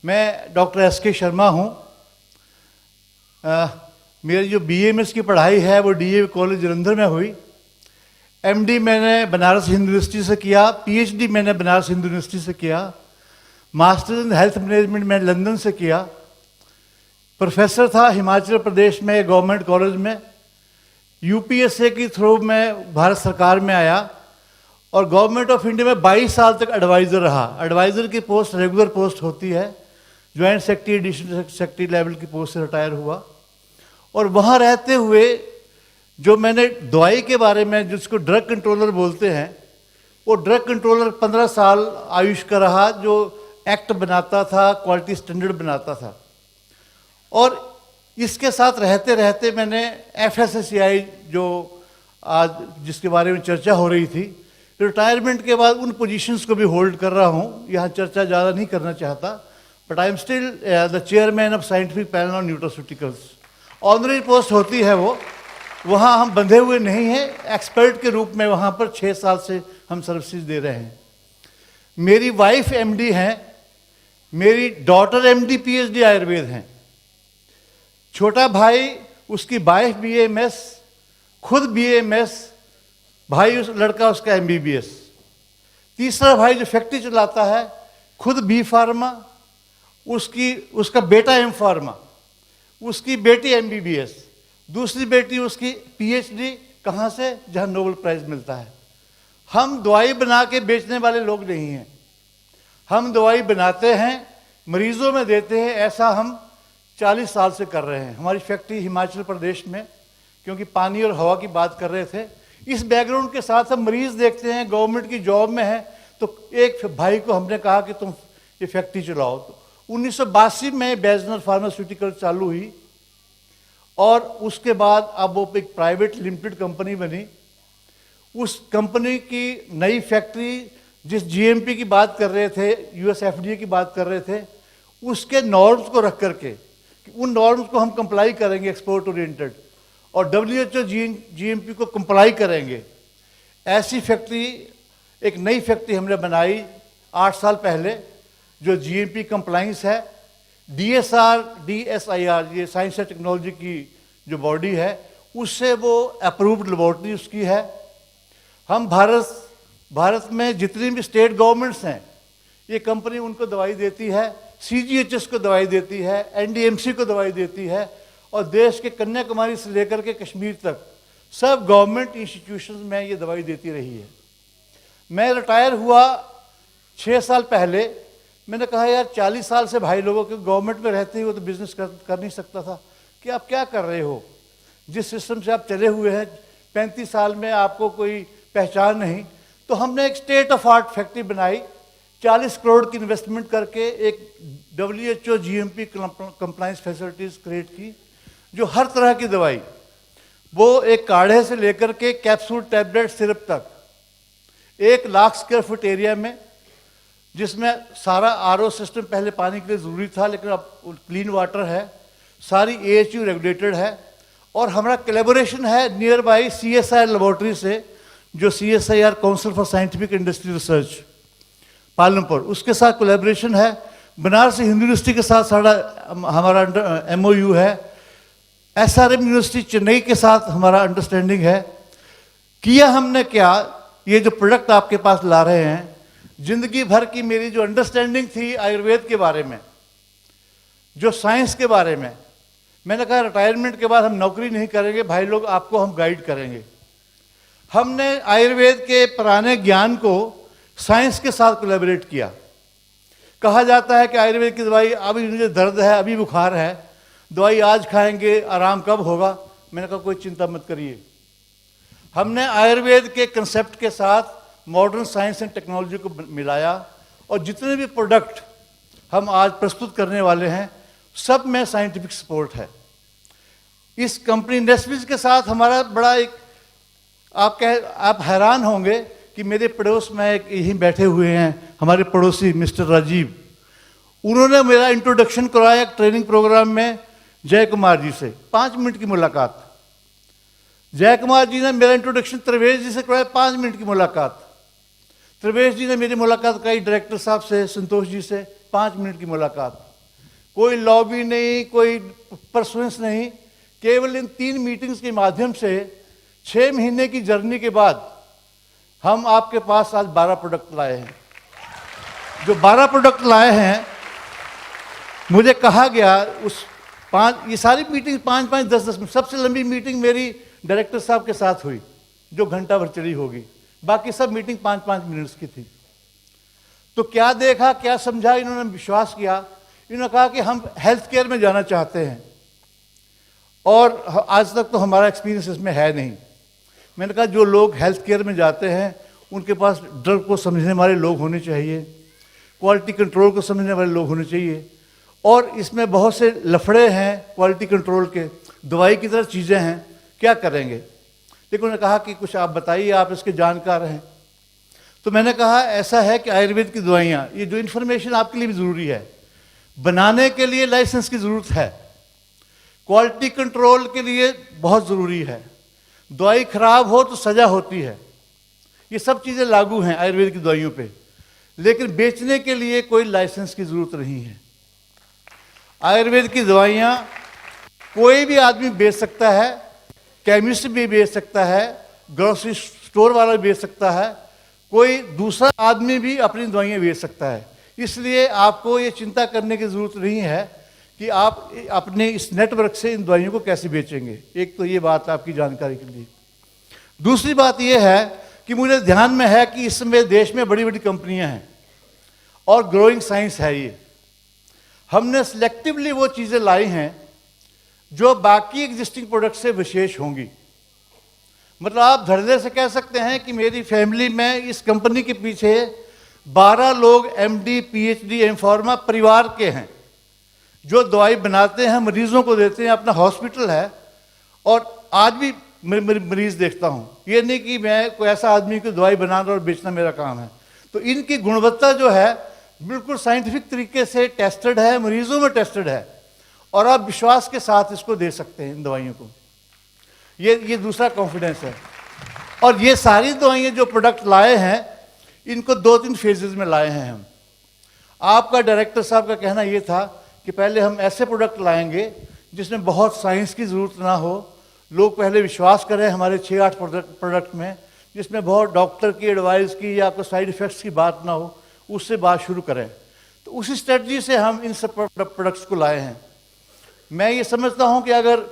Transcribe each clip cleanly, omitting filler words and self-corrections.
मैं doctor S K. Sharma हूँ। मेरी जो बीएमएस की पढ़ाई है वो डीएवी कॉलेज जलंधर में हुई। एमडी मैंने बनारस हिंदू यूनिवर्सिटी से किया, पीएचडी मैंने बनारस हिंदू यूनिवर्सिटी से किया, मास्टर्स इन हेल्थ मैनेजमेंट मैंने लंदन से किया। प्रोफेसर था हिमाचल प्रदेश में गवर्नमेंट कॉलेज में। यूपीएससी के थ्रू मैं भारत सरकार में आया और गवर्नमेंट ऑफ इंडिया में 22 साल तक एडवाइज़र रहा। एडवाइज़र की पोस्ट रेगुलर पोस्ट होती है, joint secretary additional secretary level की पोस्ट से रिटायर हुआ। और वहाँ रहते हुए जो मैंने दवाई के बारे में, जिसको ड्रग कंट्रोलर बोलते हैं, वो ड्रग कंट्रोलर 15 साल आयुष का रहा, जो एक्ट बनाता था, क्वालिटी स्टैंडर्ड बनाता था। और इसके साथ रहते रहते मैंने एफएसएससीआई, जो आज जिसके बारे में चर्चा हो रही थी, रिटायरमेंट के बाद उन पोजीशंस को भी होल्ड कर रहा हूँ। यहाँ चर्चा ज़्यादा नहीं करना चाहता, but I am still the chairman of scientific panel on nutraceuticals. Honorary post होती है वो, वहाँ हम बंधे हुए नहीं हैं, एक्सपर्ट के रूप में वहाँ पर 6 साल से हम सर्विसेज दे रहे हैं। मेरी वाइफ एमडी हैं, मेरी डॉटर एमडी पीएचडी आयुर्वेद हैं, छोटा भाई उसकी वाइफ बीएमएस, खुद बीएमएस, भाई उस लड़का उसका एमबीबीएस, तीसरा भाई जो फैक्ट्री चलाता है खुद बी फार्मा, उसका बेटा एम फार्मा, उसकी बेटी एमबीबीएस, दूसरी बेटी उसकी पीएचडी, कहाँ से, जहाँ नोबेल प्राइज मिलता है। हम दवाई बना के बेचने वाले लोग नहीं हैं, हम दवाई बनाते हैं, मरीजों में देते हैं। ऐसा हम 40 साल से कर रहे हैं। हमारी फैक्ट्री हिमाचल प्रदेश में, क्योंकि पानी और हवा की बात कर रहे थे, इस बैकग्राउंड के साथ हम मरीज देखते हैं, गवर्नमेंट की जॉब में है। तो एक भाई को हमने कहा कि तुम ये फैक्ट्री चलाओ। तो 1982 में बैजनर फार्मास्यूटिकल चालू हुई और उसके बाद अब वो एक प्राइवेट लिमिटेड कंपनी बनी। उस कंपनी की नई फैक्ट्री, जिस जीएमपी की बात कर रहे थे, यूएस एफडीए की बात कर रहे थे, उसके नॉर्म्स को रख करके, उन नॉर्म्स को हम कंप्लाई करेंगे एक्सपोर्ट ओरिएंटेड, और डब्ल्यूएचओ जीएमपी को कंप्लाई करेंगे। ऐसी फैक्ट्री, एक नई फैक्ट्री हमने बनाई 8 साल पहले, जो जीएमपी कंप्लाइंस है। डीएसआर, डीएसआईआर, ये साइंस एंड टेक्नोलॉजी की जो बॉडी है, उससे वो अप्रूव्ड लेबॉर्ट्री उसकी है। हम भारत में जितनी भी स्टेट गवर्नमेंट्स हैं, ये कंपनी उनको दवाई देती है, सीजीएचएस को दवाई देती है, एनडीएमसी को दवाई देती है, और देश के कन्याकुमारी से लेकर के कश्मीर तक सब गवर्नमेंट इंस्टीट्यूशंस में ये दवाई देती रही है। मैं रिटायर हुआ 6 साल पहले। मैंने कहा यार 40 साल से भाई लोगों के गवर्नमेंट में रहते हुए तो बिजनेस कर नहीं सकता था, कि आप क्या कर रहे हो, जिस सिस्टम से आप चले हुए हैं, 35 साल में आपको कोई पहचान नहीं। तो हमने एक स्टेट ऑफ आर्ट फैक्ट्री बनाई, 40 करोड़ की इन्वेस्टमेंट करके एक WHO GMP compliance facilities create की, जो हर तरह की दवाई, वो एक काढ़े से लेकर के कैप्सूल, टैबलेट, सिरप तक, 1 लाख स्क्वायर फुट एरिया में, जिसमें सारा आरओ सिस्टम पहले पानी के लिए ज़रूरी था, लेकिन अब क्लीन वाटर है, सारी एएचयू रेगुलेटेड है। और हमारा कोलैबोरेशन है नियर बाई सीएसआईआर लेबोरेटरी से, जो CSIR council for scientific industry research Palampur, उसके साथ कोलैबोरेशन है। बनारस हिंदू यूनिवर्सिटी के साथ हमारा एमओयू है। एसआरएम यूनिवर्सिटी चेन्नई के साथ हमारा अंडरस्टैंडिंग है। किया हमने क्या, ये जो प्रोडक्ट आपके पास ला रहे हैं, जिंदगी भर की मेरी जो अंडरस्टैंडिंग थी आयुर्वेद के बारे में, जो साइंस के बारे में, मैंने कहा रिटायरमेंट के बाद हम नौकरी नहीं करेंगे भाई लोग, आपको हम गाइड करेंगे। हमने आयुर्वेद के पुराने ज्ञान को साइंस के साथ कोलैबोरेट किया। कहा जाता है कि आयुर्वेद की दवाई, अभी मुझे दर्द है, अभी बुखार है, दवाई आज खाएंगे, आराम कब होगा। मैंने कहा कोई चिंता मत करिए। हमने आयुर्वेद के कंसेप्ट के साथ मॉडर्न साइंस एंड टेक्नोलॉजी को मिलाया, और जितने भी प्रोडक्ट हम आज प्रस्तुत करने वाले हैं, सब में साइंटिफिक सपोर्ट है। इस कंपनी नेस्विस के साथ हमारा बड़ा एक, आप हैरान होंगे कि मेरे पड़ोस में एक यहीं बैठे हुए हैं हमारे पड़ोसी मिस्टर राजीव, उन्होंने मेरा इंट्रोडक्शन कराया एक ट्रेनिंग प्रोग्राम में जय कुमार जी से, 5 मिनट की मुलाकात। जय कुमार जी ने मेरा इंट्रोडक्शन त्रिवेश जी से कराया, 5 मिनट की मुलाकात। त्रिवेश जी ने मेरी मुलाकात कराई डायरेक्टर साहब से, संतोष जी से, 5 मिनट की मुलाकात। कोई लॉबी नहीं, कोई परसुएंस नहीं, केवल इन 3 मीटिंग्स के माध्यम से 6 महीने की जर्नी के बाद हम आपके पास आज 12 प्रोडक्ट लाए हैं। जो 12 प्रोडक्ट लाए हैं, मुझे कहा गया ये सारी मीटिंग 5-5, 10-10 मिनट, सबसे लंबी मीटिंग मेरी डायरेक्टर साहब के साथ हुई जो घंटा भर चली होगी, बाकी सब मीटिंग 5-5 मिनट्स की थी। तो क्या देखा, क्या समझा, इन्होंने विश्वास किया। इन्होंने कहा कि हम हेल्थ केयर में जाना चाहते हैं और आज तक तो हमारा एक्सपीरियंस इसमें है नहीं। मैंने कहा जो लोग हेल्थ केयर में जाते हैं उनके पास ड्रग को समझने वाले लोग होने चाहिए, क्वालिटी कंट्रोल को समझने वाले लोग होने चाहिए, और इसमें बहुत से लफड़े हैं क्वालिटी कंट्रोल के, दवाई की तरह चीज़ें हैं, क्या करेंगे। लेकिन उन्होंने कहा कि कुछ आप बताइए, आप इसके जानकार हैं। तो मैंने कहा ऐसा है कि आयुर्वेद की दवाइयाँ, ये जो इन्फॉर्मेशन आपके लिए भी ज़रूरी है, बनाने के लिए लाइसेंस की ज़रूरत है, क्वालिटी कंट्रोल के लिए बहुत ज़रूरी है, दवाई खराब हो तो सज़ा होती है, ये सब चीज़ें लागू हैं आयुर्वेद की दवाइयों पे, लेकिन बेचने के लिए कोई लाइसेंस की ज़रूरत नहीं है। आयुर्वेद की दवाइयाँ कोई भी आदमी बेच सकता है, केमिस्ट भी बेच सकता है, ग्रोसरी स्टोर वाला भी बेच सकता है, कोई दूसरा आदमी भी अपनी दवाइयाँ बेच सकता है। इसलिए आपको ये चिंता करने की ज़रूरत नहीं है कि आप अपने इस नेटवर्क से इन दवाइयों को कैसे बेचेंगे। एक तो ये बात आपकी जानकारी के लिए। दूसरी बात ये है कि मुझे ध्यान में है कि इस समय देश में बड़ी बड़ी कंपनियां हैं और ग्रोइंग साइंस है ये। हमने सिलेक्टिवली वो चीज़ें लाई हैं जो बाकी एग्जिस्टिंग प्रोडक्ट से विशेष होंगी। मतलब आप धड़ल्ले से कह सकते हैं कि मेरी फैमिली में इस कंपनी के पीछे 12 लोग MD, PhD, एमफार्मा परिवार के हैं जो दवाई बनाते हैं, मरीजों को देते हैं, अपना हॉस्पिटल है और आज भी मरीज देखता हूँ। ये नहीं कि मैं कोई ऐसा आदमी को दवाई बनाना और बेचना मेरा काम है। तो इनकी गुणवत्ता जो है बिल्कुल साइंटिफिक तरीके से टेस्टेड है, मरीजों में टेस्टेड है, और आप विश्वास के साथ इसको दे सकते हैं इन दवाइयों को। ये दूसरा कॉन्फिडेंस है। और ये सारी दवाइयाँ जो प्रोडक्ट लाए हैं, इनको 2-3 फेजेस में लाए हैं हम। आपका डायरेक्टर साहब का कहना ये था कि पहले हम ऐसे प्रोडक्ट लाएंगे जिसमें बहुत साइंस की ज़रूरत ना हो, लोग पहले विश्वास करें हमारे 6-8 प्रोडक्ट में, जिसमें बहुत डॉक्टर की एडवाइस की या कोई साइड इफ़ेक्ट्स की बात ना हो, उससे बात शुरू करें। तो उसी स्ट्रेटजी से हम इन सब प्रोडक्ट्स को लाए हैं। मैं ये समझता हूँ कि अगर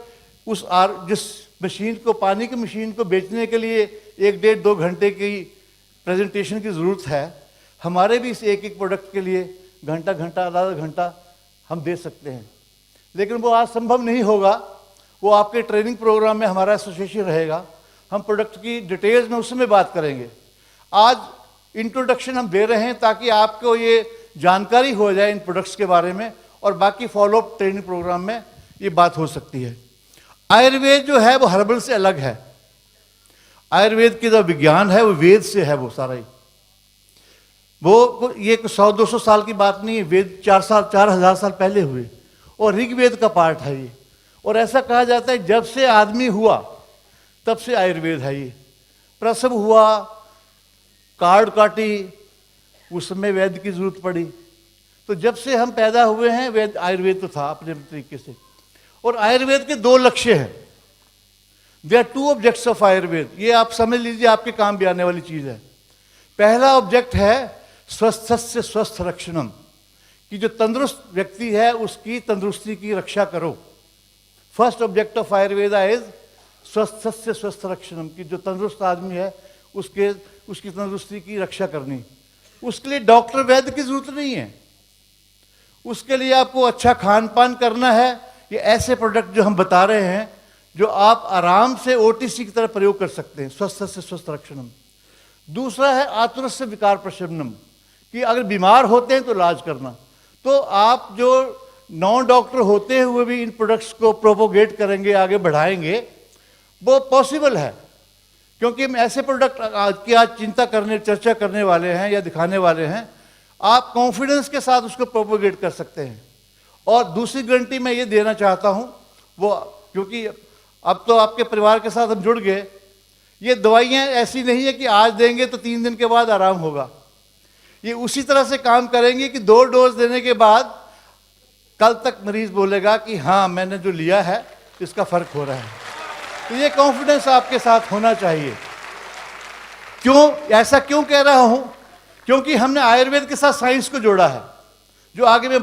जिस मशीन को, पानी की मशीन को बेचने के लिए 1-1.5-2 घंटे की प्रेजेंटेशन की ज़रूरत है, हमारे भी इस एक प्रोडक्ट के लिए घंटा आधा घंटा हम दे सकते हैं। लेकिन वो आज संभव नहीं होगा, वो आपके ट्रेनिंग प्रोग्राम में हमारा एसोसिएशन रहेगा, हम प्रोडक्ट की डिटेल्स में उस समय बात करेंगे। आज इंट्रोडक्शन हम दे रहे हैं ताकि आपको ये जानकारी हो जाए इन प्रोडक्ट्स के बारे में, और बाकी फॉलोअप ट्रेनिंग प्रोग्राम में ये बात हो सकती है। आयुर्वेद जो है वो हर्बल से अलग है। आयुर्वेद की जो विज्ञान है वो वेद से है, वो सारा ही। वो ये 100-200 साल की बात नहीं है, वेद 4,000 साल पहले हुए, और ऋग्वेद का पार्ट है ये। और ऐसा कहा जाता है जब से आदमी हुआ तब से आयुर्वेद है ये। प्रसव हुआ, कार्ड काटी, उस समय वैद्य की जरूरत पड़ी, तो जब से हम पैदा हुए हैं वेद, आयुर्वेद तो था अपने तरीके से। और आयुर्वेद के 2 लक्ष्य हैं। There are 2 objects of Ayurveda. ये आप समझ लीजिए, आपके काम भी आने वाली चीज़ है। पहला ऑब्जेक्ट है स्वस्थस्य स्वस्थ रक्षणम, कि जो तंदुरुस्त व्यक्ति है उसकी तंदुरुस्ती की रक्षा करो। First object of Ayurveda is स्वस्थस्य स्वस्थ रक्षणम, कि जो तंदुरुस्त आदमी है उसकी तंदुरुस्ती की रक्षा करनी। उसके लिए डॉक्टर वैद्य की जरूरत नहीं है, उसके लिए आपको अच्छा खान पान करना है। ये ऐसे प्रोडक्ट जो हम बता रहे हैं जो आप आराम से OTC की तरह प्रयोग कर सकते हैं। स्वस्थ से स्वस्थ रक्षणम। दूसरा है आतुरस्य विकार प्रशमनम, कि अगर बीमार होते हैं तो इलाज करना। तो आप जो नॉन डॉक्टर होते हुए भी इन प्रोडक्ट्स को प्रोपोगेट करेंगे, आगे बढ़ाएंगे, वो पॉसिबल है, क्योंकि हम ऐसे प्रोडक्ट की आज चर्चा करने वाले हैं या दिखाने वाले हैं। आप कॉन्फिडेंस के साथ उसको प्रोपोगेट कर सकते हैं। और दूसरी गारंटी मैं ये देना चाहता हूँ, वो क्योंकि अब तो आपके परिवार के साथ हम जुड़ गए, ये दवाइयाँ ऐसी नहीं है कि आज देंगे तो 3 दिन के बाद आराम होगा। ये उसी तरह से काम करेंगे कि 2 डोज देने के बाद कल तक मरीज बोलेगा कि हाँ मैंने जो लिया है इसका फर्क हो रहा है। तो ये कॉन्फिडेंस आपके साथ होना चाहिए। क्यों ऐसा क्यों कह रहा हूं? क्योंकि हमने आयुर्वेद के साथ साइंस को जोड़ा है, जो आगे मैं